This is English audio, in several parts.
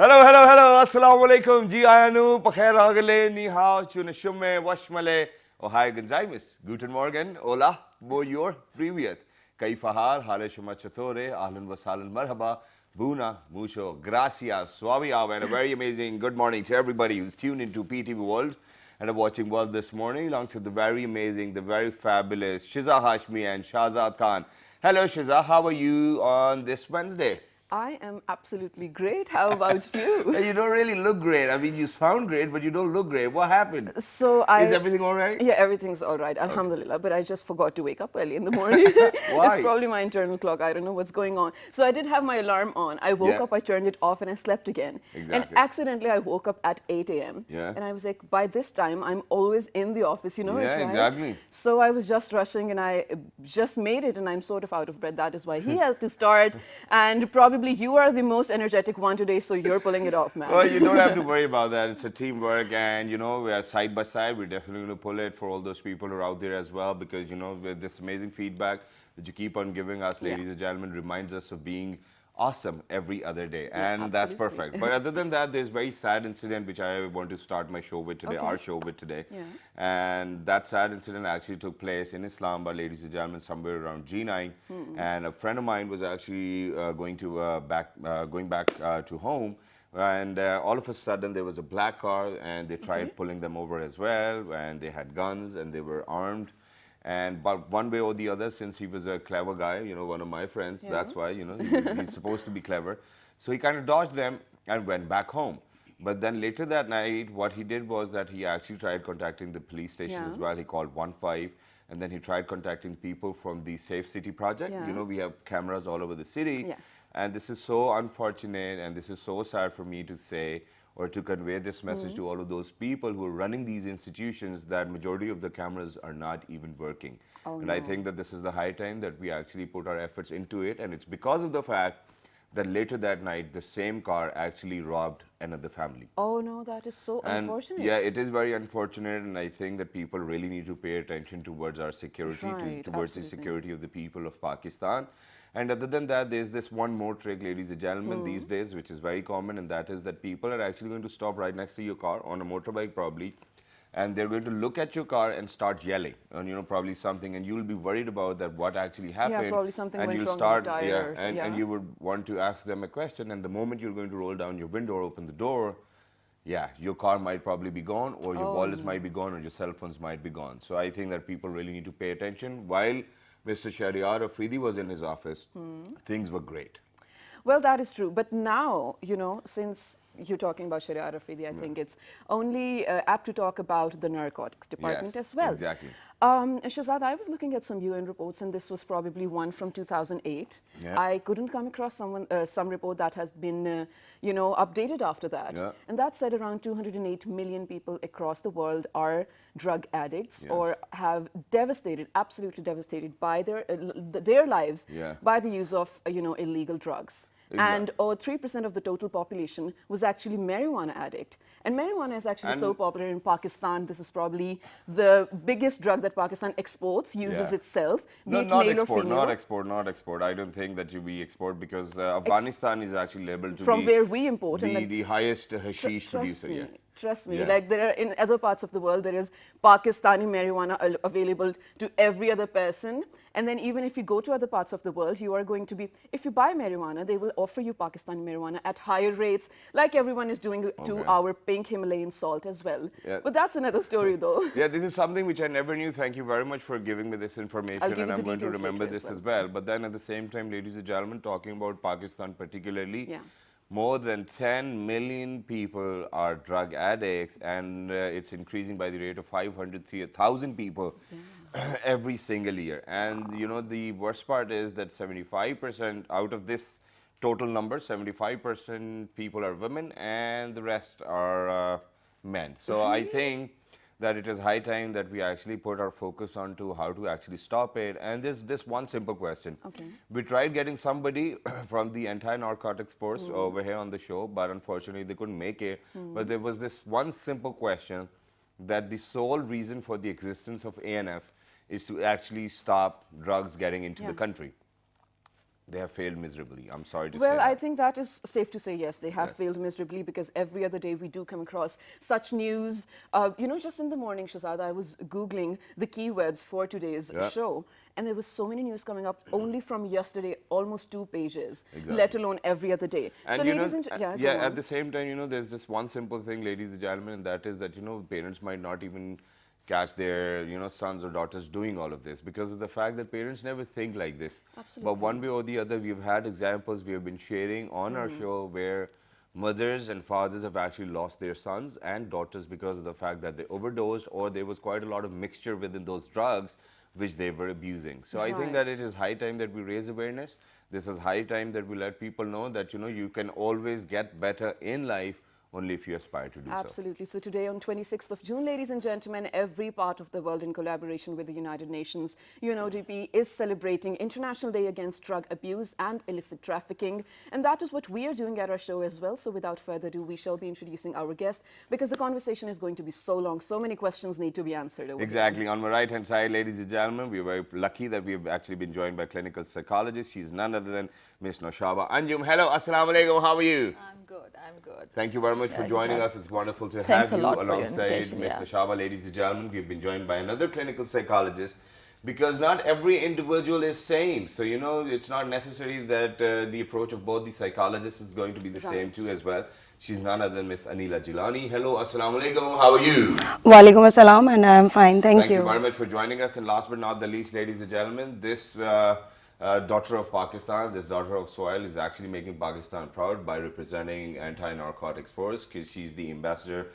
Hello, hello, hello. Assalamu alaikum. Ji ayanu, pakhair agale, ni hao, chunashume, washmale, ohai genzaimis. Guten Morgen, hola, bonjour, privyet. Kaifa hal, hale shuma chatore, ahlan wa sahlan, marhaba, buna, mucho, gracias, suaviab, and a very amazing good morning to everybody who's tuned into PTV World and are watching World this morning, alongside the very amazing, the very fabulous Shiza Hashmi and Shahzad Khan. Hello, Shiza, how are you on this Wednesday? I am absolutely great. How about you? You don't really look great. I mean, you sound great, but you don't look great. What happened? So Is I, everything all right? yeah, everything's all right, Alhamdulillah. But I just forgot to wake up early in the morning. It's Why? probably my internal clock. I don't know what's going on. So I did have my alarm on. I woke Yeah. up, I turned it off, and I slept again. And Exactly. accidentally, I woke up at 8 a.m. Yeah. And I was like, by this time, I'm always in the office. You know it, Yeah, right? exactly. So I was just rushing, and I just made it, and I'm sort of out of breath. That is why he had to start. And probably you are the most energetic one today, so you're pulling it off, man. Well, you don't have to worry about that. It's a teamwork, and we are side by side. We're definitely going to pull it for all those people who are out there as well, because with this amazing feedback that you keep on giving us, ladies and gentlemen, reminds us of being awesome every other day, and that's absolutely. perfect. But other than that, there's a very sad incident which I want to start my show with today, Okay. our show with today. Yeah. And that sad incident actually took place in Islamabad, ladies and gentlemen, somewhere around G9. And a friend of mine was actually going back to home. And all of a sudden, there was a black car, and they tried pulling them over as well. And they had guns, and they were armed. But one way or the other, since he was a clever guy, one of my friends, that's why, he's supposed to be clever. So he kind of dodged them and went back home. But then later that night, what he did was that he actually tried contacting the police station as well. He called 1-5, and then he tried contacting people from the Safe City project. Yeah. We have cameras all over the city. Yes. And this is so unfortunate, and this is so sad for me to say or to convey this message to all of those people who are running these institutions, that majority of the cameras are not even working. And I think that this is the high time that we actually put our efforts into it. And it's because of the fact that later that night, the same car actually robbed another family. Oh no, that is so And unfortunate. yeah, it is very unfortunate, and I think that people really need to pay attention towards our security, Right, towards the absolutely. security of the people of Pakistan. And other than that, there's this one more trick, ladies and gentlemen, these days, which is very common, and that is that people are actually going to stop right next to your car, on a motorbike probably, and they're going to look at your car and start yelling, and probably something, and you'll be worried about that, what actually happened. probably something and went you'll wrong with start, the tires, and you would want to ask them a question, and the moment you're going to roll down your window or open the door, yeah, your car might probably be gone, or your wallets might be gone, or your cell phones might be gone. So I think that people really need to pay attention. While Mr. Shahryar Afridi was in his office, things were great. Well, that is true. But now, since you're talking about Sharia Rafidi, I think it's only apt to talk about the narcotics department Yes, as well. exactly. Shahzad, I was looking at some UN reports, and this was probably one from 2008. Yeah. I couldn't come across some report that has been, updated after that. Yeah. And that said around 208 million people across the world are drug addicts or have absolutely devastated by their lives Yeah. by the use of, illegal drugs. And 3% of the total population was actually marijuana addict. And marijuana is actually so popular in Pakistan. This is probably the biggest drug that Pakistan exports, uses itself, be it not male or export, female. not export. I don't think that we export, because Afghanistan is actually labeled to From be where we import. And the highest hashish producer. Yeah. Trust me. Yeah. Like there are in other parts of the world, there is Pakistani marijuana available to every other person. And then even if you go to other parts of the world, you are going to be, if you buy marijuana, they will offer you Pakistani marijuana at higher rates, like everyone is doing to our pink Himalayan salt as well. Yeah. But that's another story though. Yeah, this is something which I never knew. Thank you very much for giving me this information, I'll give and you I'm the going to details remember later this as as well. But then at the same time, ladies and gentlemen, talking about Pakistan particularly, Yeah. more than 10 million people are drug addicts, and it's increasing by the rate of 503,000 people every single year. And the worst part is that 75% out of this total number, 75% people are women, and the rest are men. So I think that it is high time that we actually put our focus on to how to actually stop it. And there's this one simple question. Okay. We tried getting somebody from the anti-narcotics force over here on the show, but unfortunately they couldn't make it. But there was this one simple question, that the sole reason for the existence of ANF is to actually stop drugs getting into the country. they have failed miserably. I'm sorry to say Well, I that. think that is safe to say, yes, they have Yes. failed miserably because every other day we do come across such news. You know, just in the morning, Shazad, I was Googling the keywords for today's Yeah. show, and there was so many news coming up only from yesterday, almost 2 pages, let Exactly. alone every other day. And So, you ladies know, and yeah, yeah, go at on. the same time, you know, there's just one simple thing, ladies and gentlemen, and that is that, you know, parents might not even catch their, you know, sons or daughters doing all of this because of the fact that parents never think like this. But Absolutely. one way or the other, we've had examples we have been sharing on our show where mothers and fathers have actually lost their sons and daughters because of the fact that they overdosed or there was quite a lot of mixture within those drugs which they were abusing. So I think that Right. it is high time that we raise awareness. This is high time that we let people know that, you know, you can always get better in life only if you aspire to do so. Absolutely. So today on 26th of June, ladies and gentlemen, every part of the world in collaboration with the United Nations, UNODP is celebrating International Day Against Drug Abuse and Illicit Trafficking. And that is what we are doing at our show as well. So without further ado, we shall be introducing our guest because the conversation is going to be so long. So many questions need to be answered over Exactly. On my right-hand side, ladies and gentlemen, we are very lucky that we have actually been joined by clinical psychologist. She's none other than Miss Noshaba Anjum. Hello, assalamu alaikum. How are you? I'm good. I'm good. Thank you very much for Yeah, joining Shazad. us. It's wonderful to Thanks have a you lot for your alongside invitation, Ms. yeah. Noshaba. Ladies and gentlemen, we've been joined by another clinical psychologist because not every individual is same. So, you know, it's not necessary that the approach of both the psychologists is going to be the same Right. too as well. She's none other than Miss Anila Jilani. Hello, assalamu alaikum. How are you? Walaikum assalam, and I'm fine. Thank Thank you you. very much for joining us. And last but not the least, ladies and gentlemen, this daughter of Pakistan, this daughter of soil, is actually making Pakistan proud by representing anti-narcotics force because she's the ambassador,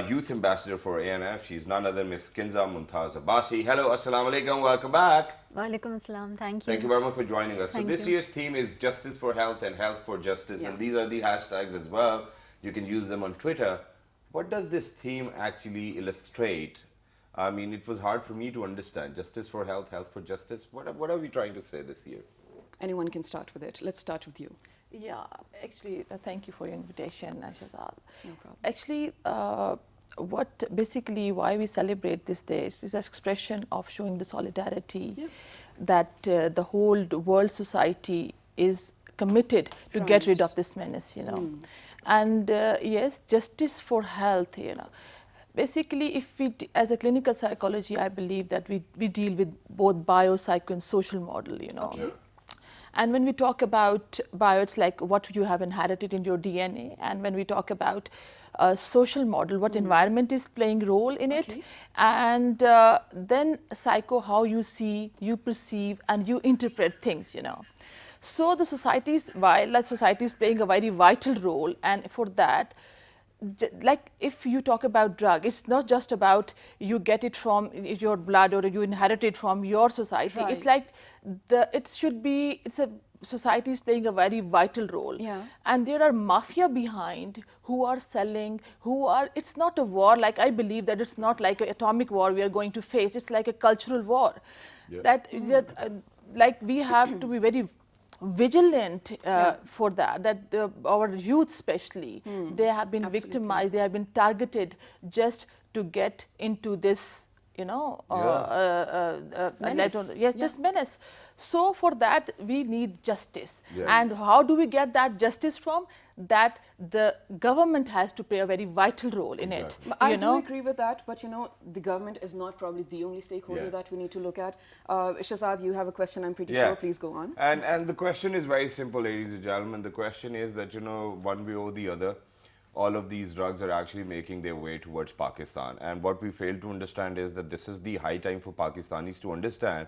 youth ambassador for ANF. She's none other than Miss Kinza Mumtaz Abbasi. Hello, assalamu alaikum. Welcome back. Walaikum assalam. Thank you. Thank you very much for joining us. So Thank this you. year's theme is Justice for Health and Health for Justice, Yeah. and these are the hashtags as well. You can use them on Twitter. What does this theme actually illustrate? I mean, it was hard for me to understand. Justice for Health, Health for Justice. What are we trying to say this year? Anyone can start with it. Let's start with you. Yeah, actually, thank you for your invitation, Shazad. No problem. Actually, what basically why we celebrate this day is an expression of showing the solidarity Yeah. that the whole world society is committed to get rid Right. of this menace, you know. And yes, justice for health, you know. Basically, if we, as a clinical psychology, I believe that we deal with both bio, psycho, and social model, you know. Okay. And when we talk about bio, it's like what you have inherited in your DNA. And when we talk about social model, what environment is playing role in it. Okay. And then psycho, how you see, you perceive, and you interpret things, you know. So the society's, while society is playing a very vital role, and for that, like if you talk about drug, it's not just about you get it from your blood or you inherit it from your society. It's Right. like it should be, it's a society is playing a very vital role. Yeah. And there are mafia behind who are selling, who are, it's not a war, like I believe that it's not like an atomic war we are going to face, it's like a cultural war. That like we have to be very vigilant for that our youth especially, they have been Absolutely. victimized, they have been targeted just to get into this, you know, Menace. yes, Yeah. this menace. So for that we need justice. Yeah. And how do we get that justice from? That the government has to play a very vital role in it. Exactly. I You do know? agree with that, but you know, the government is not probably the only stakeholder Yeah. that we need to look at. Shazad, you have a question, I'm pretty Yeah. sure. Please go on. And the question is very simple, ladies and gentlemen. The question is that, you know, one way or the other, all of these drugs are actually making their way towards Pakistan. And what we fail to understand is that this is the high time for Pakistanis to understand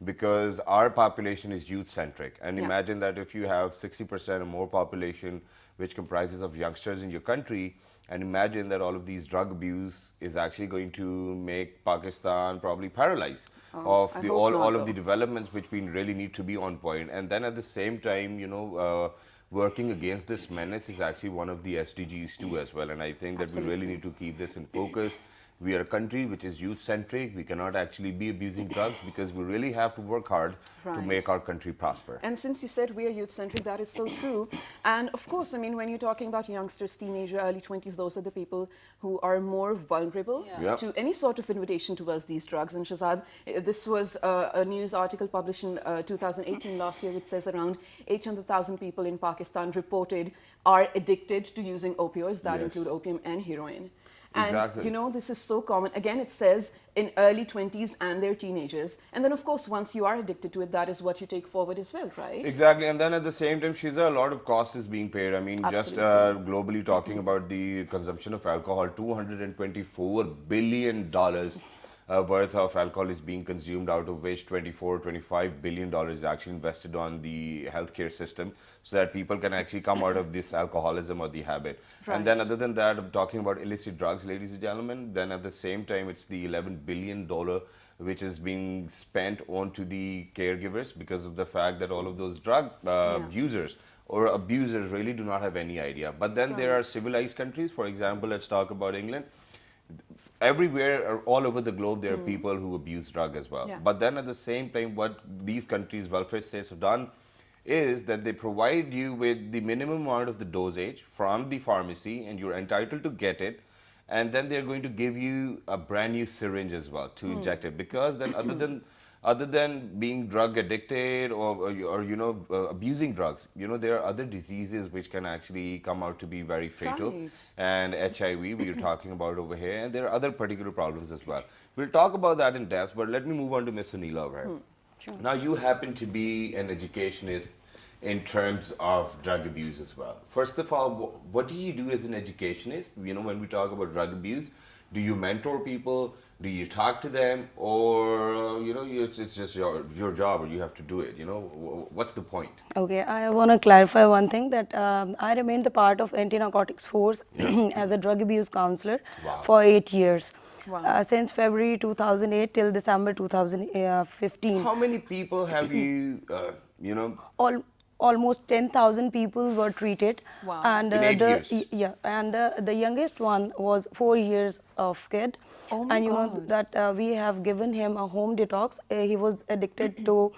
because our population is youth-centric. And Yeah. imagine that if you have 60% or more population, which comprises of youngsters in your country, and imagine that all of these drug abuse is actually going to make Pakistan probably paralyzed of I the hope all not, of though. the developments which we really need to be on point. And then at the same time, you know, working against this menace is actually one of the SDGs too as well. And I think that we really need to keep this in focus We are a country which is youth-centric. We cannot actually be abusing drugs because we really have to work hard to Right. make our country prosper. And since you said we are youth-centric, that is so true. And of course, I mean, when you're talking about youngsters, teenager, early 20s, those are the people who are more vulnerable Yep. to any sort of invitation towards these drugs. And Shahzad, this was a news article published in 2018, last year, which says around 800,000 people in Pakistan reported are addicted to using opioids, that Yes. include opium and heroin. And Exactly. you know, this is so common. Again, it says in early 20s and they're teenagers. And then, of course, once you are addicted to it, that is what you take forward as well, right? Exactly, and then at the same time, Shiza, a lot of cost is being paid. I mean, just Absolutely. globally talking about the consumption of alcohol, $224 billion worth of alcohol is being consumed, out of which $25 billion is actually invested on the healthcare system so that people can actually come out of this alcoholism or the habit. Right. And then other than that, I'm talking about illicit drugs, ladies and gentlemen. Then at the same time, it's the $11 billion which is being spent onto the caregivers because of the fact that all of those drug users or abusers really do not have any idea. But then there are civilized countries. For example, let's talk about England. Everywhere, all over the globe, there are people who abuse drug as well. Yeah. But then at the same time, what these countries' welfare states have done is that they provide you with the minimum amount of the dosage from the pharmacy, and you're entitled to get it. And then they're going to give you a brand new syringe as well to inject it, because then other than being drug addicted or you know abusing drugs, you know, there are other diseases which can actually come out to be very fatal. Right. And HIV we are talking about over here, and there are other particular problems as well. We'll talk about that in depth, but let me move on to Miss Anila over here. Sure. Now, you happen to be an educationist in terms of drug abuse as well. First of all, what do you do as an educationist? You know, when we talk about drug abuse, do you mentor people? Do you talk to them? Or, you know, it's just your job, or you have to do it? You know, what's the point? Okay, I want to clarify one thing, that I remained the part of anti-narcotics force as a drug abuse counselor Wow. for 8 years. Wow. Since February 2008 till December 2015. How many people have you, you know, Almost 10,000 people were treated. Wow. And In 8 years? the youngest one was 4 years of kid. Oh my And you know God. that we have given him a home detox. He was addicted to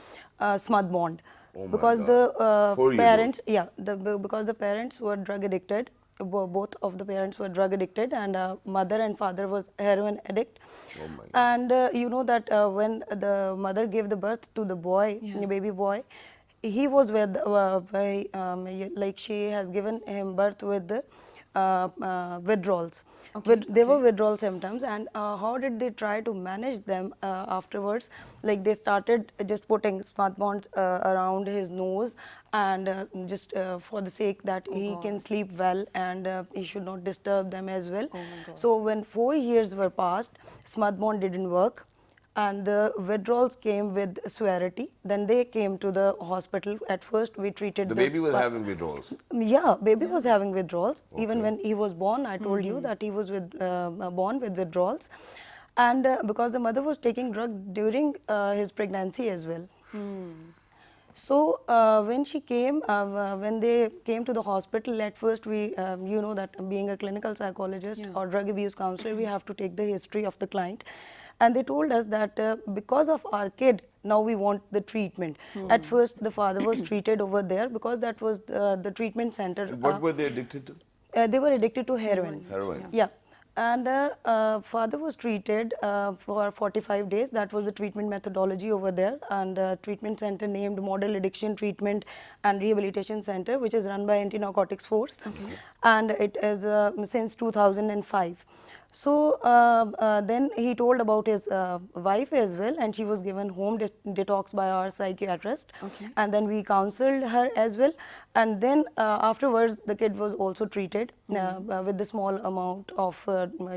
smut bond. Oh my Because God. the 4 years parents, because the parents were drug addicted. Both of the parents were drug addicted, and mother and father was heroin addict. Oh my God. And you know that when the mother gave the birth to the boy, Yeah. the baby boy, he was with like she has given him birth with the withdrawals. Okay, They were withdrawal symptoms, and how did they try to manage them afterwards? Like they started just putting smart bonds around his nose, and just for the sake that he can sleep well, and he should not disturb them as well. Oh my God. So when 4 years were passed, smart bond didn't work, and the withdrawals came with severity. Then they came to the hospital. At first we treated The baby was having withdrawals. Yeah, baby was having withdrawals. Even Okay. when he was born, I told you that he was born with withdrawals. And because the mother was taking drug during his pregnancy as well. So when she came, when they came to the hospital, at first we, you know that being a clinical psychologist or drug abuse counselor, we have to take the history of the client. And they told us that because of our kid, now we want the treatment. At first, the father was treated over there because that was the treatment center. What were they addicted to? They were addicted to heroin. Heroin. Yeah. And father was treated for 45 days. That was the treatment methodology over there. And treatment center named Model Addiction Treatment and Rehabilitation Center, which is run by Anti-Narcotics Force. And it is since 2005. So then he told about his wife as well, and she was given home detox by our psychiatrist. And then we counseled her as well. And then afterwards, the kid was also treated with the small amount of,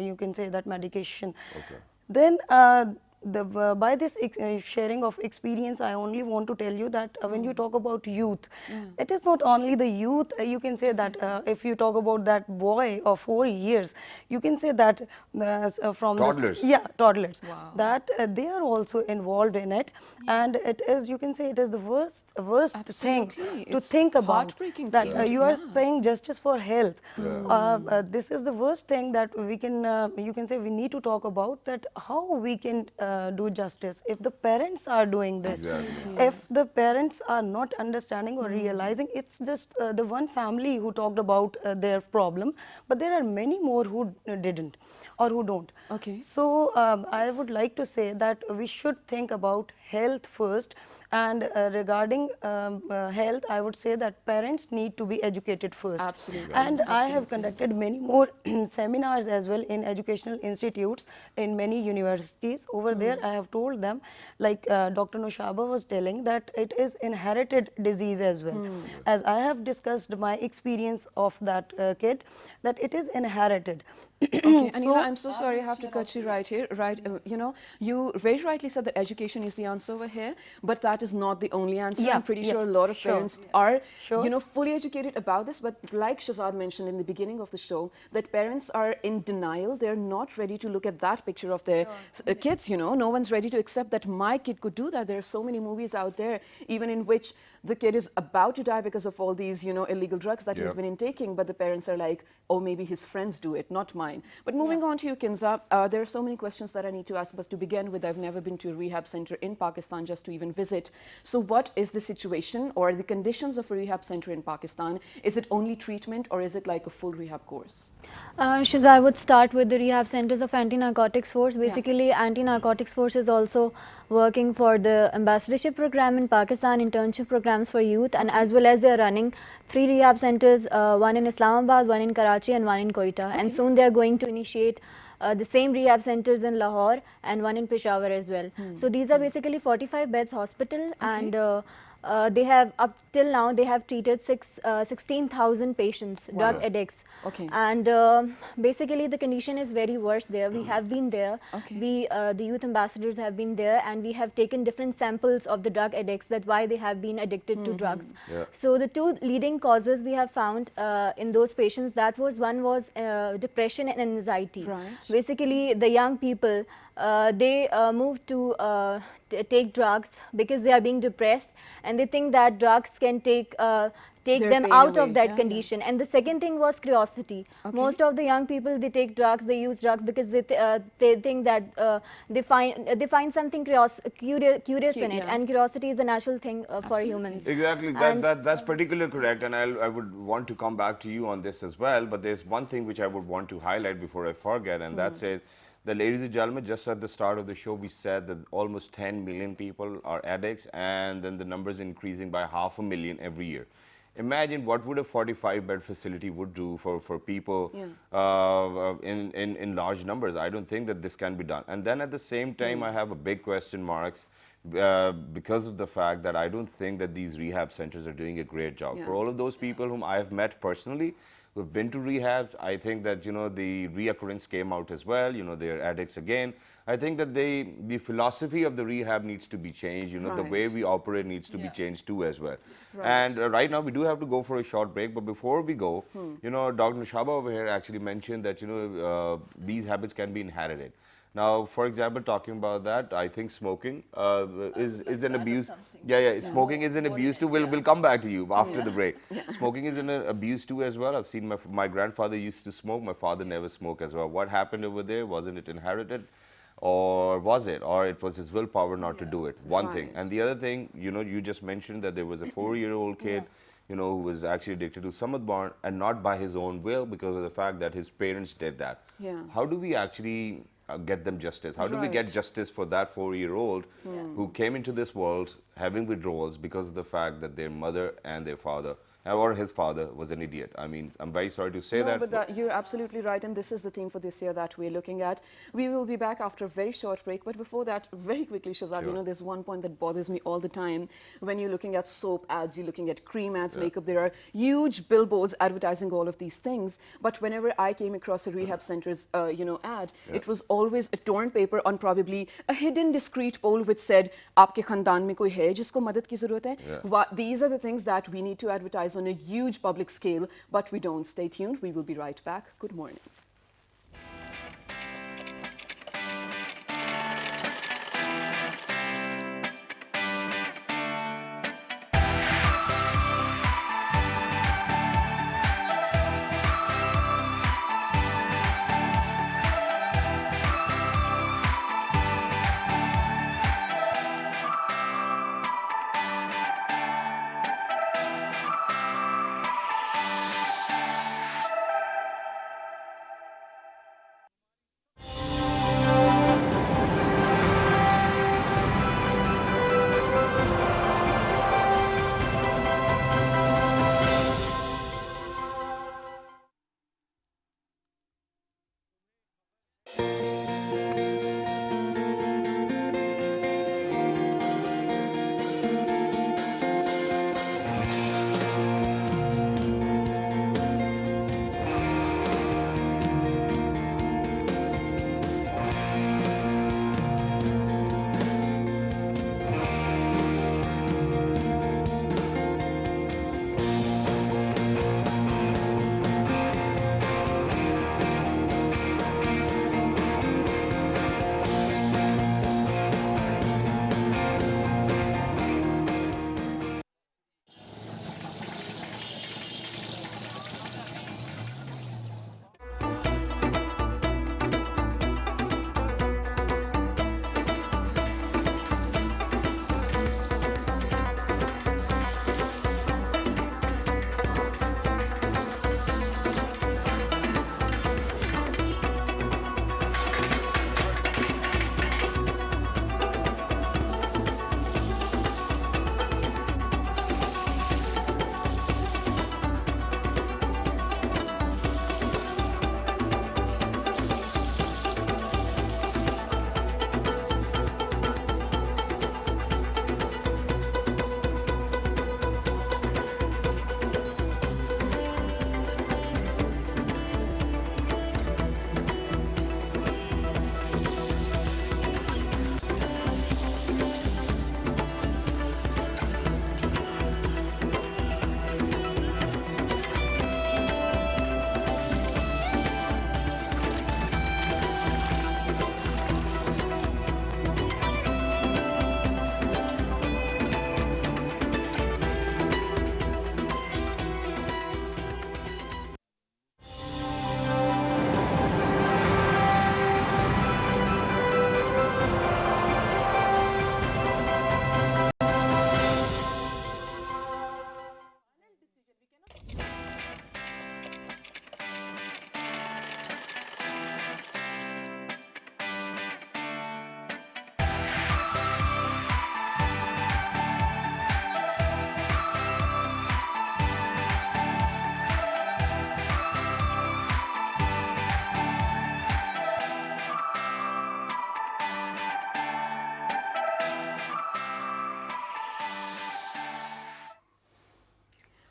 you can say that, medication. Then by this sharing of experience, I only want to tell you that when you talk about youth, it is not only the youth. You can say that if you talk about that boy of 4 years, you can say that from Toddlers. Toddlers. Wow. That they are also involved in it, and it is, you can say, it is the worst worst thing Absolutely. to It's think about. heartbreaking, That Pete. you are Yeah. saying justice for health. This is the worst thing that we can, you can say we need to talk about, that how we can do justice if the parents are doing this. Exactly. If the parents are not understanding or realizing, it's just the one family who talked about their problem, but there are many more who didn't or who don't. Okay. So I would like to say that we should think about health first. And regarding health, I would say that parents need to be educated first. Absolutely. And I have Absolutely. conducted many more seminars as well in educational institutes in many universities. Over there, I have told them, like Dr. Noshaba was telling, that it is inherited disease as well. As I have discussed my experience of that kid, that it is inherited. Okay, Anila, I'm so sorry, I have to cut you right here. Right, you know, you very rightly said that education is the answer over here, but that is not the only answer. Yeah, I'm pretty yeah, sure a lot of sure. parents are, Sure. you know, fully educated about this. But like Shazad mentioned in the beginning of the show, that parents are in denial. They're not ready to look at that picture of their kids. You know, no one's ready to accept that my kid could do that. There are so many movies out there, even in which the kid is about to die because of all these, you know, illegal drugs that he's been intaking, but the parents are like, oh, maybe his friends do it, not mine. But moving on to you, Kinza, there are so many questions that I need to ask, but to begin with, I've never been to a rehab center in Pakistan just to even visit. So what is the situation or the conditions of a rehab center in Pakistan? Is it only treatment or is it like a full rehab course? Shiza, I would start with the rehab centers of anti-narcotics force. Basically, anti-narcotics force is also working for the ambassadorship program in Pakistan, internship programs for youth, and as well as they are running 3 rehab centers, one in Islamabad, one in Karachi, and one in Quetta. And soon they are going to initiate the same rehab centers in Lahore and one in Peshawar as well. So these are basically 45 beds hospital, and they have up till now they have treated 16,000 patients, drug addicts. Okay. And basically the condition is very worse there. We have been there. Okay. We the youth ambassadors have been there, and we have taken different samples of the drug addicts, that why they have been addicted to drugs. Yeah. So the 2 leading causes we have found in those patients, that was one was depression and anxiety. Right. Basically the young people, they move to take drugs because they are being depressed, and they think that drugs can take Their them pain out away. of that Yeah, condition. And the second thing was curiosity. Most of the young people, they take drugs, they use drugs because they think that they find something curious in it, yeah. and curiosity is a natural thing for humans. Exactly, that's particularly correct, and I would want to come back to you on this as well. But there's one thing which I would want to highlight before I forget, and that's it. That, ladies and gentlemen, just at the start of the show, we said that almost 10 million people are addicts, and then the number is increasing by 500,000 every year. Imagine what would a 45-bed facility would do for people in large numbers. I don't think that this can be done. And then at the same time, I have a big question marks because of the fact that I don't think that these rehab centers are doing a great job. Yeah. For all of those people whom I have met personally, who've been to rehabs, I think that, you know, the reoccurrence came out as well, you know, they're addicts again. I think that the philosophy of the rehab needs to be changed, you know, the way Right. we operate needs to be changed too as well. Right. And right now we do have to go for a short break, but before we go, you know, Dr. Nishaba over here actually mentioned that, you know, these habits can be inherited. Now, for example, talking about that, I think smoking is an abuse. Yeah, smoking is an abuse too. We'll come back to you after the break. Smoking is an abuse too as well. I've seen my grandfather used to smoke. My father never smoked as well. What happened over there? Wasn't it inherited? Or was it? Or it was his willpower not to do it? One thing. Right. And the other thing, you know, you just mentioned that there was a 4-year-old kid, you know, who was actually addicted to Samadban, and not by his own will, because of the fact that his parents did that. Yeah. How do we actually get them justice? How do we get Right. justice for that 4-year-old who came into this world having withdrawals because of the fact that their mother and their father, or his father, was an idiot? I mean, I'm very sorry to say No, that. but you're absolutely right, and this is the theme for this year that we're looking at. We will be back after a very short break, but before that, very quickly, Shazad, you know, there's one point that bothers me all the time. When you're looking at soap ads, you're looking at cream ads, makeup, there are huge billboards advertising all of these things. But whenever I came across a rehab center's, you know, ad, it was always a torn paper on probably a hidden discreet pole which said, "Aapke khandan mein koi hai jisko madad ki zarurat hai?" These are the things that we need to advertise on a huge public scale, but we don't. Stay tuned. We will be right back. Good morning.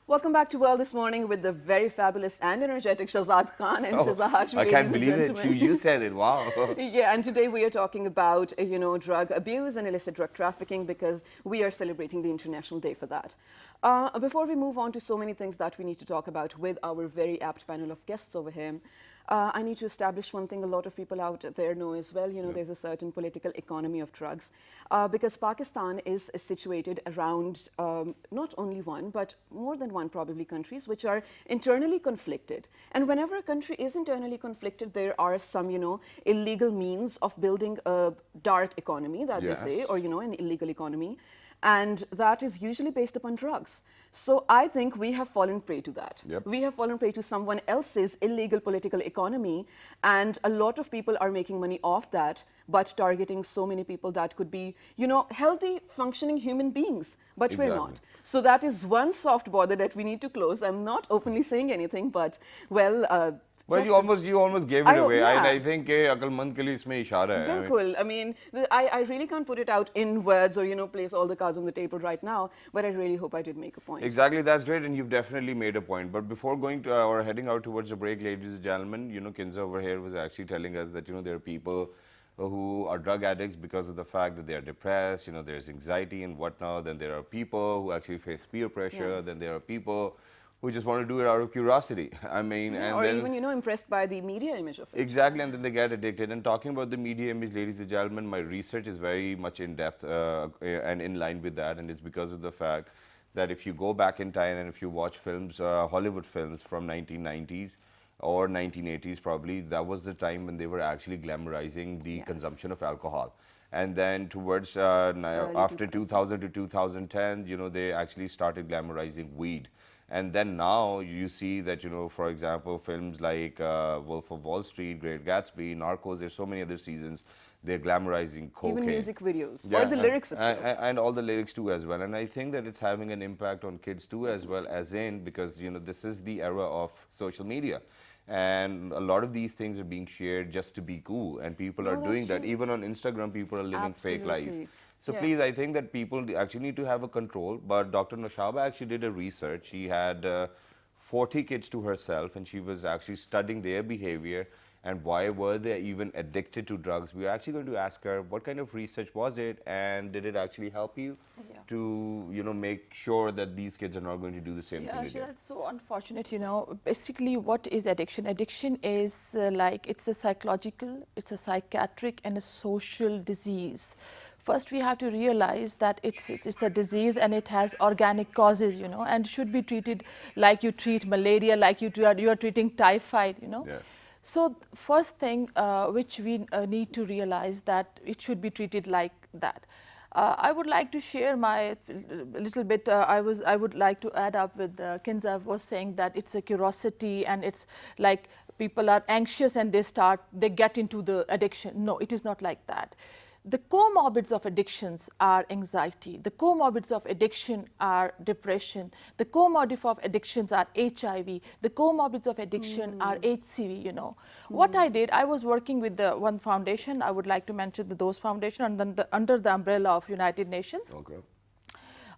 Welcome back to World This Morning with the very fabulous and energetic Shahzad Khan and Shahzad. I ladies can't and believe it. gentlemen. You said it. Wow. Yeah, and today we are talking about, drug abuse and illicit drug trafficking because we are celebrating the International Day for that. Before we move on to so many things that we need to talk about with our very apt panel of guests over here, I need to establish one thing a lot of people out there know as well. There's a certain political economy of drugs because Pakistan is situated around not only one, but more than one probably countries which are internally conflicted. And whenever a country is internally conflicted, there are some, illegal means of building a dark economy that they say, or, an illegal economy. And that is usually based upon drugs. So I think we have fallen prey to that. Yep. We have fallen prey to someone else's illegal political economy, and a lot of people are making money off that, but targeting so many people that could be, healthy, functioning human beings, but we're not. So that is one soft border that we need to close. I'm not openly saying anything, but well, you almost gave it away. Yeah. I think अक्लमंद के लिए इसमें इशारा है. Bilkul. I mean, I really can't put it out in words or, place all the cards on the table right now, but I really hope I did make a point. Exactly, that's great, and you've definitely made a point. But before going to or heading out towards the break, ladies and gentlemen, Kinza over here was actually telling us that, there are people who are drug addicts because of the fact that they are depressed, there's anxiety and whatnot. Then there are people who actually face peer pressure. Then there are people who just want to do it out of curiosity. I mean, and or then, even, impressed by the media image of it. Exactly, and then they get addicted. And talking about the media image, ladies and gentlemen, my research is very much in depth and in line with that, and it's because of the fact that if you go back in time and if you watch films, Hollywood films from 1990s or 1980s probably, that was the time when they were actually glamorizing the consumption of alcohol. And then towards after 2000 to 2010, they actually started glamorizing weed. And then now you see that, for example, films like Wolf of Wall Street, Great Gatsby, Narcos, there's so many other seasons, they're glamorizing cocaine. Even music videos, or the lyrics itself. And all the lyrics too as well. And I think that it's having an impact on kids too as well, because, this is the era of social media. And a lot of these things are being shared just to be cool. And people are doing that. Even on Instagram, people are living fake lives. So please, I think that people actually need to have a control. But Dr. Noshaba actually did a research. She had 40 kids to herself, and she was actually studying their behavior and why were they even addicted to drugs. We are actually going to ask her what kind of research was it, and did it actually help you to, make sure that these kids are not going to do the same thing again. Yeah, that's so unfortunate, Basically, what is addiction? Addiction is it's a psychological, it's a psychiatric and a social disease. First, we have to realize that it's a disease and it has organic causes, and should be treated like you treat malaria, like you are treating typhoid, Yeah. So first thing which we need to realize that it should be treated like that. I would like to share my little bit. I would like to add up with Kinza was saying that it's a curiosity and it's like people are anxious and they get into the addiction. No, it is not like that. The comorbids of addictions are anxiety. The comorbids of addiction are depression. The comorbids of addictions are HIV. The comorbids of addiction are HCV, What I did, I was working with the one foundation. I would like to mention the DOSE Foundation under the umbrella of United Nations. Okay.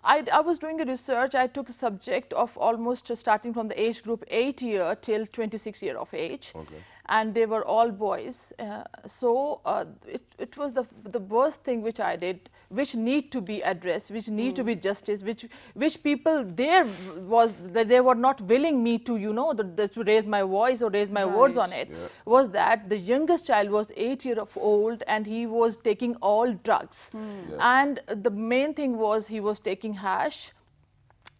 I was doing a research. I took a subject of almost starting from the age group 8 year till 26 year of age. Okay. And they were all boys. It was the worst thing which I did, which need to be addressed, which need to be justice, which people there was that they were not willing me to to raise my voice or raise my words on it. Yeah. Was that the youngest child was 8 years old and he was taking all drugs, and the main thing was he was taking hash.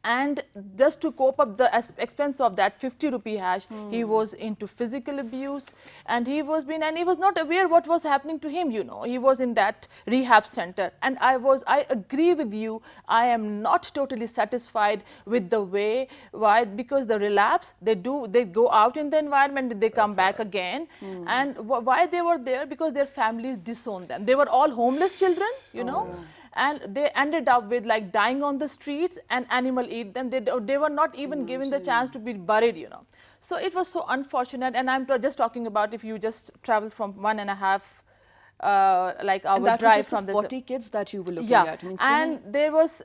And just to cope up the expense of that 50 rupee hash, he was into physical abuse, and he was not aware what was happening to him. He was in that rehab center, and I agree with you. I am not totally satisfied with the way. Why? Because the relapse they go out in the environment, they come back again, and why they were there? Because their families disowned them. They were all homeless children, and they ended up with like dying on the streets and animal eat them. They were not even given the chance to be buried, So it was so unfortunate, and I'm just talking about if you just travel from 1.5 like our and that drive was just from the 40 kids that you were looking yeah, at. I mean, and there was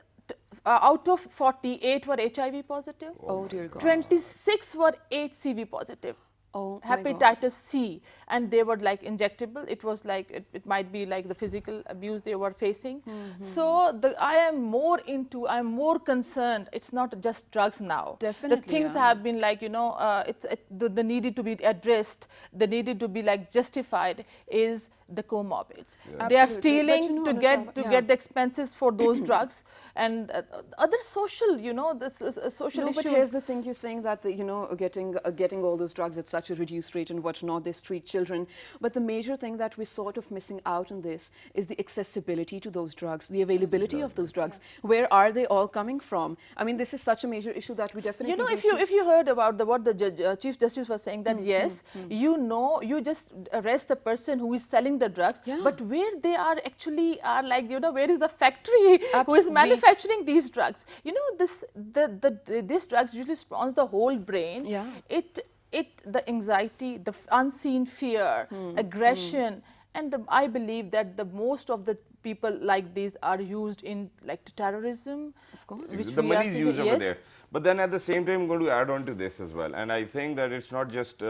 out of 48 were HIV positive. Oh dear God. 26 were HCV positive. Oh my God. Hepatitis C, and they were like injectable. It was like it might be like the physical abuse they were facing. So I'm more concerned. It's not just drugs now. Definitely, the things yeah. have been like, you know, the needed to be addressed, the needed to be like justified is the comorbids. They are Absolutely. But stealing you know, to Anusha, get the expenses for those drugs and other social, you know, social No, issues. but here's the thing, you're saying that, you know, getting all those drugs at such a reduced rate and whatnot, they treat children. But the major thing that we're sort of missing out on this is the accessibility to those drugs, the availability of those drugs. Where are they all coming from? I mean, this is such a major issue that we definitely You know, need if you heard about what the Chief Justice was saying, that yes, you know, you just arrest the person who is selling the drugs, Yeah. but where they are actually are like, you know, where is the factory who is Absolutely. manufacturing these drugs? You know, these drugs usually spawns the whole brain. Yeah. The anxiety, the unseen fear, aggression, and I believe that the most of the people like these are used in like terrorism. Of course. which The we are money is seeing- used over yes. there. But then at the same time, I'm going to add on to this as well. And I think that it's not just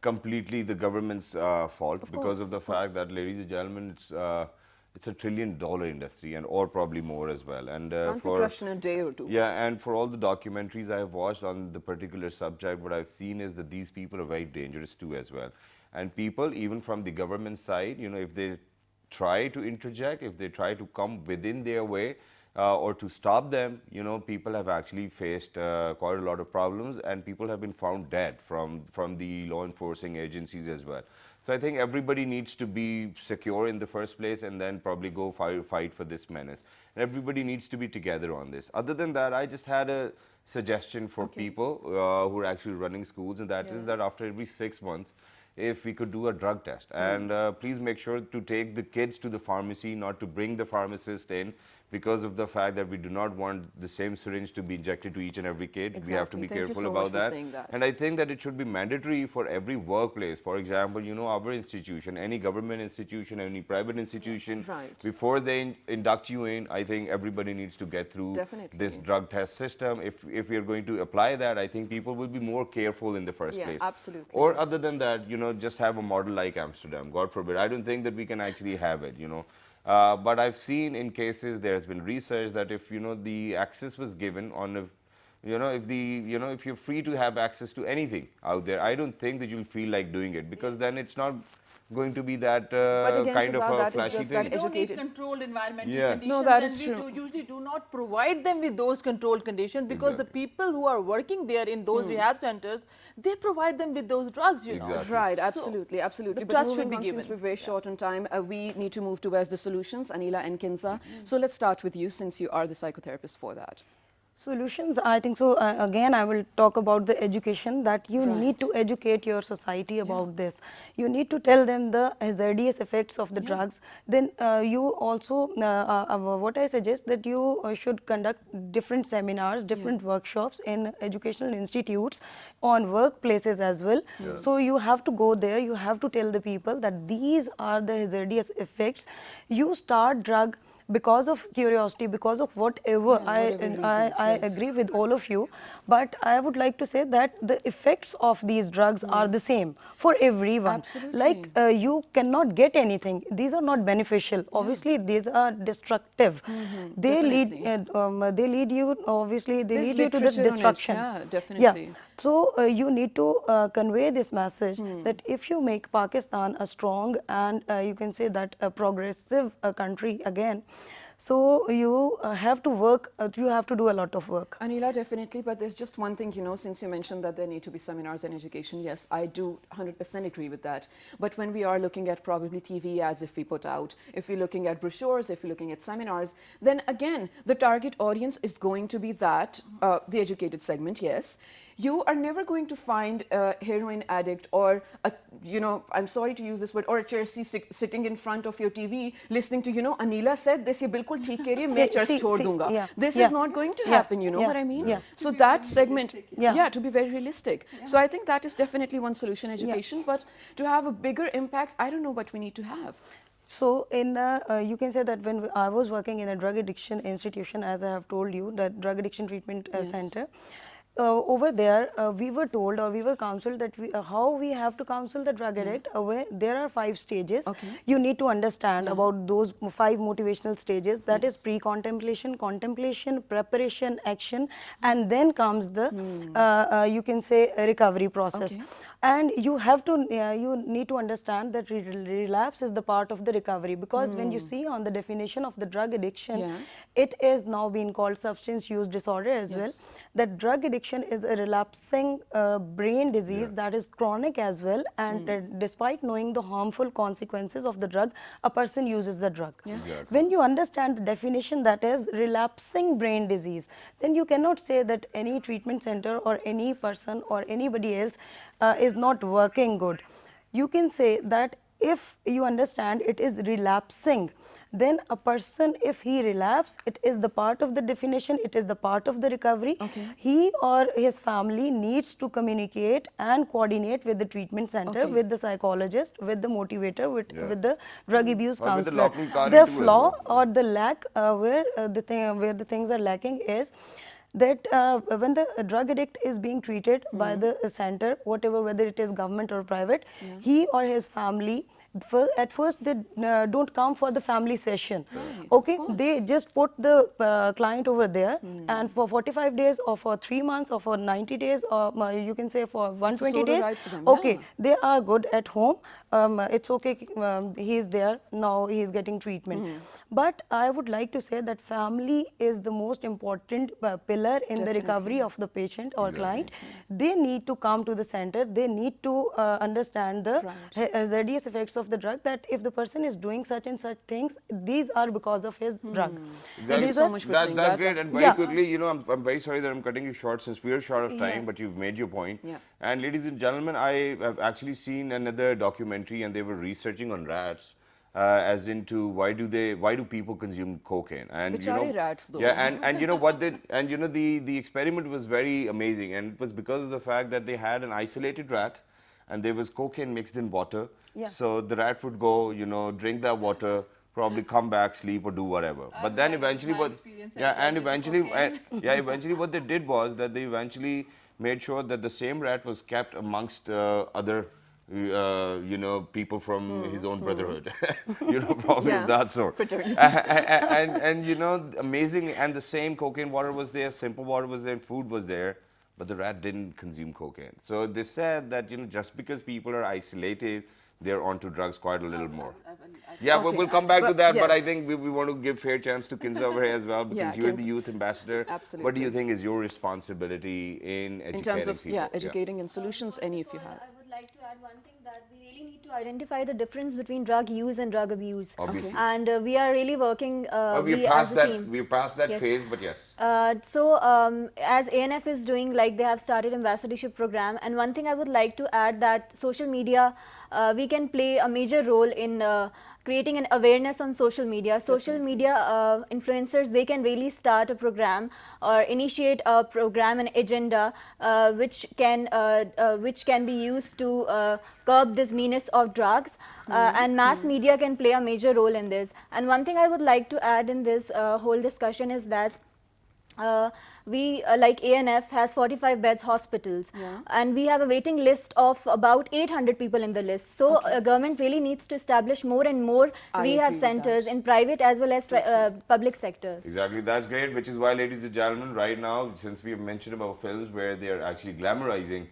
completely the government's fault because of the fact that, ladies and gentlemen, it's a $1 trillion industry and or probably more as well. And Can't be crushed in a day or two. yeah, and for all the documentaries I have watched on the particular subject, what I've seen is that these people are very dangerous too as well. And people, even from the government side, you know, if they try to interject, if they try to come within their way or to stop them, you know, people have actually faced quite a lot of problems, and people have been found dead from the law enforcing agencies as well. So I think everybody needs to be secure in the first place and then probably go fight for this menace. And everybody needs to be together on this. Other than that, I just had a suggestion for people who are actually running schools, and that is that after every 6 months, if we could do a drug test. And please make sure to take the kids to the pharmacy, not to bring the pharmacist in, because of the fact that we do not want the same syringe to be injected to each and every kid. We have to Exactly. be Thank you careful so about much for that. saying that. And I think that it should be mandatory for every workplace. For example, you know, our institution, any government institution, any private institution, Right. before they induct you in, I think everybody needs to get through Definitely. this drug test system. If we are going to apply that, I think people will be more careful in the first Yeah, place. absolutely. Or other than that, you know, just have a model like Amsterdam. God forbid. I don't think that we can actually have it, you know. But I've seen in cases, there has been research that if, you know, the access was given on a, you know, if you're free to have access to anything out there, I don't think that you'll feel like doing it, because then it's not going to be that again, kind of Shazad, a that is flashy just thing. that We don't need educated. controlled environmental Yeah. conditions, No, that and is we true. usually do not provide them with those controlled conditions, because the people who are working there in those rehab centers, they provide them with those drugs, you know. Exactly. Right, So, absolutely, absolutely. the But trust moving should be on, given. since we're very short on time, we need to move towards the solutions, Anila and Kinza. So let's start with you, since you are the psychotherapist for that. Solutions, I think so. Again, I will talk about the education, that you need to educate your society about this. You need to tell them the hazardous effects of the drugs. Then you also, what I suggest, that you should conduct different seminars, different workshops in educational institutes, on workplaces as well. So you have to go there, you have to tell the people that these are the hazardous effects. You start drug because of curiosity, because of whatever. I agree with all of you, but I would like to say that the effects of these drugs are the same for everyone. Absolutely. Like you cannot get anything. These are not beneficial. Obviously, these are destructive. They lead you. Obviously, they There's lead you to the literature on it. destruction. Yeah, definitely. So you need to convey this message that if you make Pakistan a strong and you can say that a progressive country again, so you have to work, you have to do a lot of work. Anila, definitely, but there's just one thing, you know, since you mentioned that there need to be seminars and education, yes, I do 100% agree with that. But when we are looking at probably TV ads, if we put out, if we're looking at brochures, if we're looking at seminars, then again, the target audience is going to be that, the educated segment, yes. You are never going to find a heroin addict or a, you know, I'm sorry to use this word, or a Chelsea sitting in front of your TV listening to, you know, Anila said this, ye bilkul theek keh rahi hai, main church chhod dunga. This is not going to happen, you know what I mean? So that segment, to be very realistic. So I think that is definitely one solution, education, but to have a bigger impact, I don't know what we need to have. So you can say that when I was working in a drug addiction institution, as I have told you, that drug addiction treatment center, over there we were told, or we were counseled, that how we have to counsel the drug addict. Where there are 5 stages. You need to understand about those 5 motivational stages. That is pre-contemplation, contemplation, preparation, action, and then comes the you can say recovery process. And you have to you need to understand that relapse is the part of the recovery, because when you see on the definition of the drug addiction, it is now being called substance use disorder as well. That drug addiction is a relapsing brain disease that is chronic as well, and despite knowing the harmful consequences of the drug, a person uses the drug. When you understand the definition, that is relapsing brain disease, then you cannot say that any treatment center or any person or anybody else is not working good. You can say that if you understand it is relapsing, then a person, if he relapse, it is the part of the definition, it is the part of the recovery. He or his family needs to communicate and coordinate with the treatment center, with the psychologist, with the motivator, with the drug abuse counselor. The flaw or the lack where the things are lacking is that when the drug addict is being treated by the center, whatever, whether it is government or private, he or his family, at first they don't come for the family session. They just put the client over there, and for 45 days or for 3 months or for 90 days, or you can say for 120 days, they are good at home. It's okay, he is there, now he is getting treatment. But I would like to say that family is the most important pillar in the recovery of the patient or client. They need to come to the center, they need to understand the hazardous effects of the drug, that if the person is doing such and such things, these are because of his drug. Thank you so much for saying that. That's great. And very quickly, you know, I'm very sorry that I'm cutting you short since we are short of time, but you've made your point. And ladies and gentlemen, I have actually seen another documentary, and they were researching on rats. As into why do people consume cocaine? And which are rats though. And you know what they, and you know the experiment was very amazing, and it was because of the fact that they had an isolated rat, and there was cocaine mixed in water. So the rat would go, you know, drink that water, probably come back, sleep, or do whatever. But then eventually eventually what they did was that they eventually made sure that the same rat was kept amongst other you know, people from his own brotherhood, you know, probably of that sort. And you know, amazing, and the same cocaine water was there, simple water was there, food was there, but the rat didn't consume cocaine. So they said that, you know, just because people are isolated, they're onto drugs quite a little more. We'll come back to that, but I think we want to give fair chance to Kinza over here as well, because you're the youth ambassador. Absolutely. What do you think is your responsibility in educating people? In terms of, educating and solutions, any if you have. I would like to add one thing, that we really need to identify the difference between drug use and drug abuse. Obviously. And we are really working we're past that phase, but yes. So as ANF is doing, like they have started ambassadorship program, and one thing I would like to add, that social media, we can play a major role in creating an awareness on social media. Social media influencers, they can really start a program or initiate a program and agenda which can be used to curb this menace of drugs, and mass media can play a major role in this. And one thing I would like to add in this whole discussion is that we like ANF has 45 beds hospitals, and we have a waiting list of about 800 people in the list. So government really needs to establish more and more rehab centers in private as well as public sectors. Exactly, that's great, which is why, ladies and gentlemen, right now, since we have mentioned about films where they are actually glamorizing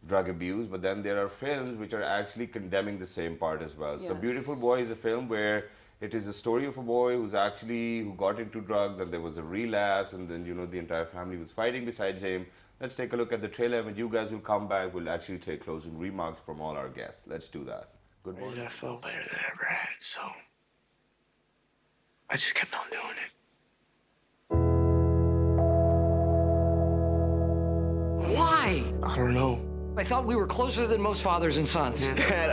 drug abuse, but then there are films which are actually condemning the same part as well. So Beautiful Boy is a film where it is a story of a boy who got into drugs, and there was a relapse, and then, you know, the entire family was fighting besides him. Let's take a look at the trailer, and when you guys will come back, we'll actually take closing remarks from all our guests. Let's do that. Good morning. I felt better than I ever had, so I just kept on doing it. Why? I don't know. I thought we were closer than most fathers and sons.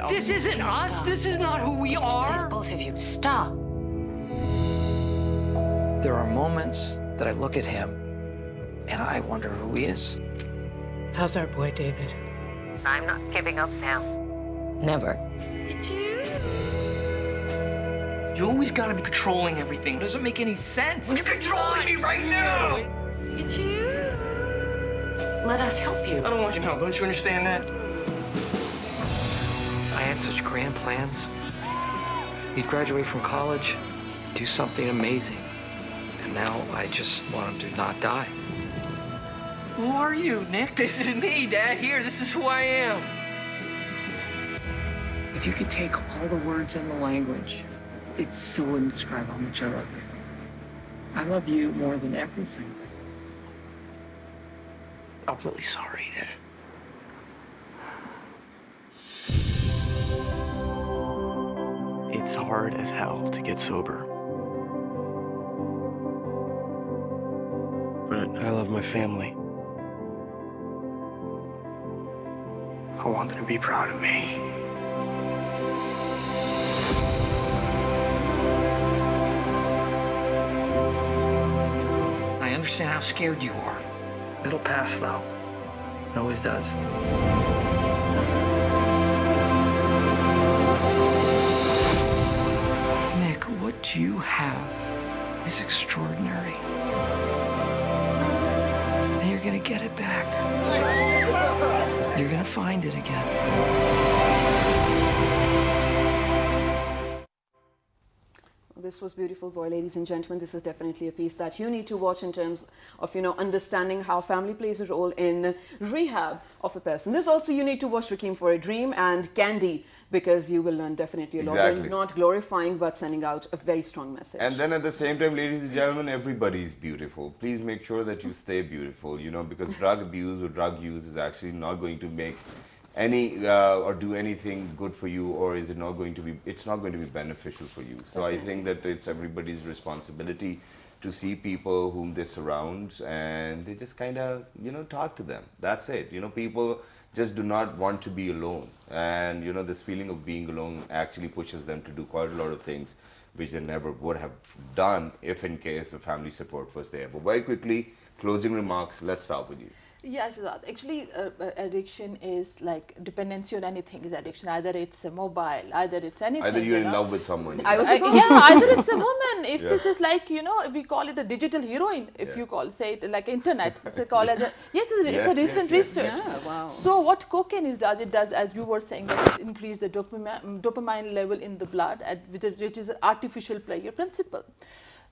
This isn't us. This is not who we are. Both of you, stop. There are moments that I look at him and I wonder who he is. How's our boy, David? I'm not giving up now. Never. You always gotta be controlling everything. It doesn't make any sense. You're controlling me right now! It's you. Let us help you. I don't want your help. Don't you understand that? I had such grand plans. He'd graduate from college, do something amazing. And now I just want him to not die. Who are you, Nick? This is me, Dad. Here, this is who I am. If you could take all the words in the language, it still wouldn't describe how much I love you. I love you more than everything. I'm really sorry, Dad. It's hard as hell to get sober. But I love my family. I want them to be proud of me. I understand how scared you are. It'll pass, though. It always does. Nick, what you have is extraordinary. And you're gonna get it back. You're gonna find it again. This was beautiful, boy, ladies and gentlemen. This is definitely a piece that you need to watch in terms of, understanding how family plays a role in rehab of a person. This also you need to watch Rakim for a Dream and Candy, because you will learn definitely a lot. Exactly. They're not glorifying, but sending out a very strong message. And then at the same time, ladies and gentlemen, everybody's beautiful. Please make sure that you stay beautiful, because drug abuse or drug use is actually not going to make any or do anything good for you, or is it not going to be, it's not going to be beneficial for you. So I think that it's everybody's responsibility to see people whom they surround, and they just kind of, talk to them. That's it. People just do not want to be alone. And, this feeling of being alone actually pushes them to do quite a lot of things which they never would have done if in case the family support was there. But very quickly, closing remarks, let's start with you. Yeah, Shazad. Actually, addiction is like dependency on anything is addiction. Either it's a mobile, either it's anything. Either you're in love with someone. Either it's a woman. It's just like, we call it a digital heroine. If you say it like internet, it's called as a, it's a recent research. Yeah, wow. So what cocaine it does, as you were saying, that it increase the dopamine level in the blood, which is an artificial pleasure principle.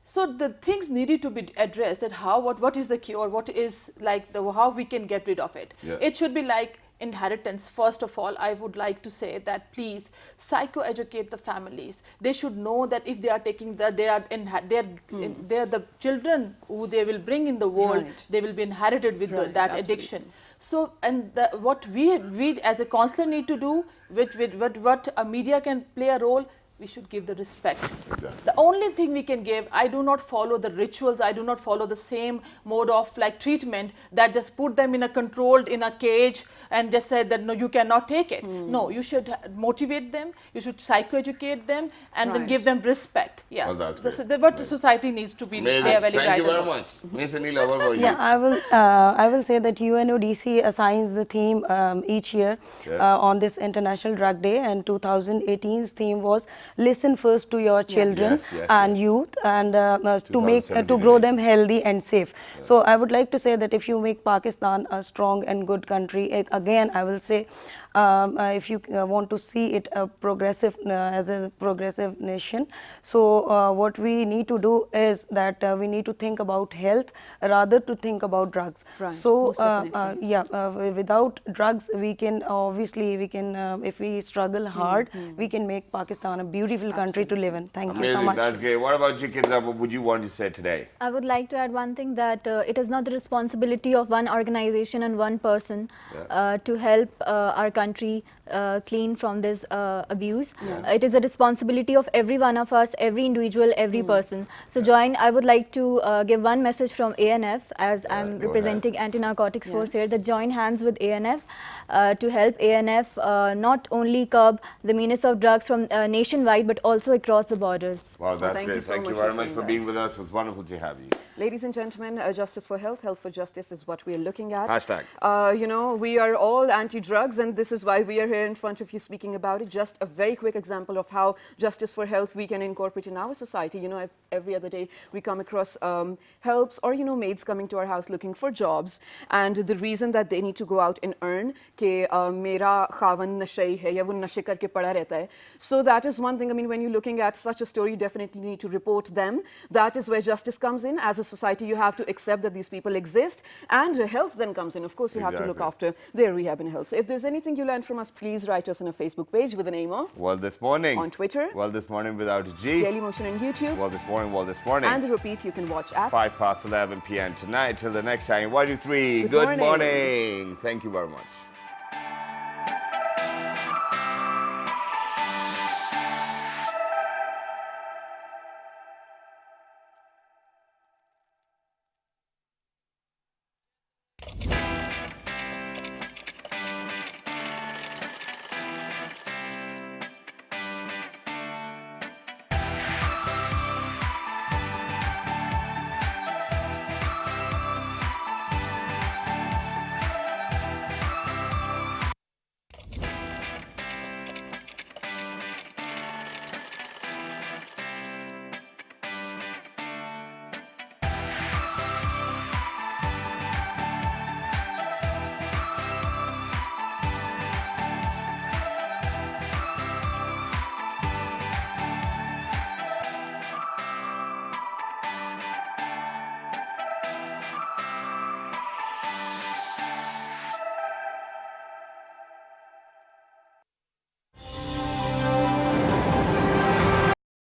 So the things needed to be addressed, that what is the cure, what is like how we can get rid of it. Yeah. It should be like inheritance. First of all, I would like to say that please psycho-educate the families. They should know that if they are taking that, they are the children who they will bring in the world. Right. They will be inherited with that absolutely. addiction. So, and what we as a counselor need to do, what a media can play a role, we should give the respect. Exactly. The only thing we can give, I do not follow the rituals, I do not follow the same mode of treatment that just put them in a cage and just said that no, you cannot take it. No, you should motivate them, you should psychoeducate them, and then give them respect. Yes. Well, that's great. What the society needs to be. Amazing. Very Thank you very right much. Ms. Anila, what about you? Yeah, I will say that UNODC assigns the theme each year on this International Drug Day, and 2018's theme was listen first to your children and youth, and to grow them healthy and safe. So I would like to say that if you make Pakistan a strong and good country, again I will say, if you want to see it as a progressive nation, so what we need to do is that we need to think about health rather to think about drugs. Right. So Most without drugs we can if we struggle hard, we can make Pakistan a beautiful country to live in. Thank you so much. That's great. What about you, Kinza? What would you want to say today? I would like to add one thing, that it is not the responsibility of one organization and one person to help our country clean from this abuse. It is a responsibility of every one of us, every individual, every person. So I would like to give one message from ANF, as I'm representing Anti-Narcotics Force here, that join hands with ANF to help ANF not only curb the menace of drugs from nationwide but also across the borders. Wow, that's thank great. you so Thank you much very for much saying for that. being with us. It was wonderful to have you. Ladies and gentlemen, justice for health, health for justice is what we are looking at. Hashtag. You know, we are all anti-drugs, and this is why we are here in front of you speaking about it. Just a very quick example of how justice for health we can incorporate in our society. You know, every other day we come across helps or, you know, maids coming to our house looking for jobs. And the reason that they need to go out and earn, कि मेरा खावन नशे है या वो नशे करके पड़ा रहता है. So that is one thing. I mean, when you're looking at such a story, you definitely need to report them. That is where justice comes in. As a society, you have to accept that these people exist, and health then comes in. Of course, you have to look after their rehab and health. So if there's anything you learned from us, please write us on a Facebook page with the name of Well This Morning. On Twitter. Well This Morning without a G. Daily Motion on YouTube. Well This Morning, Well This Morning. And the repeat you can watch at 5 past 11 p.m. tonight. Till the next time, 1, 2, 3. Good Good morning. morning. Thank you very much.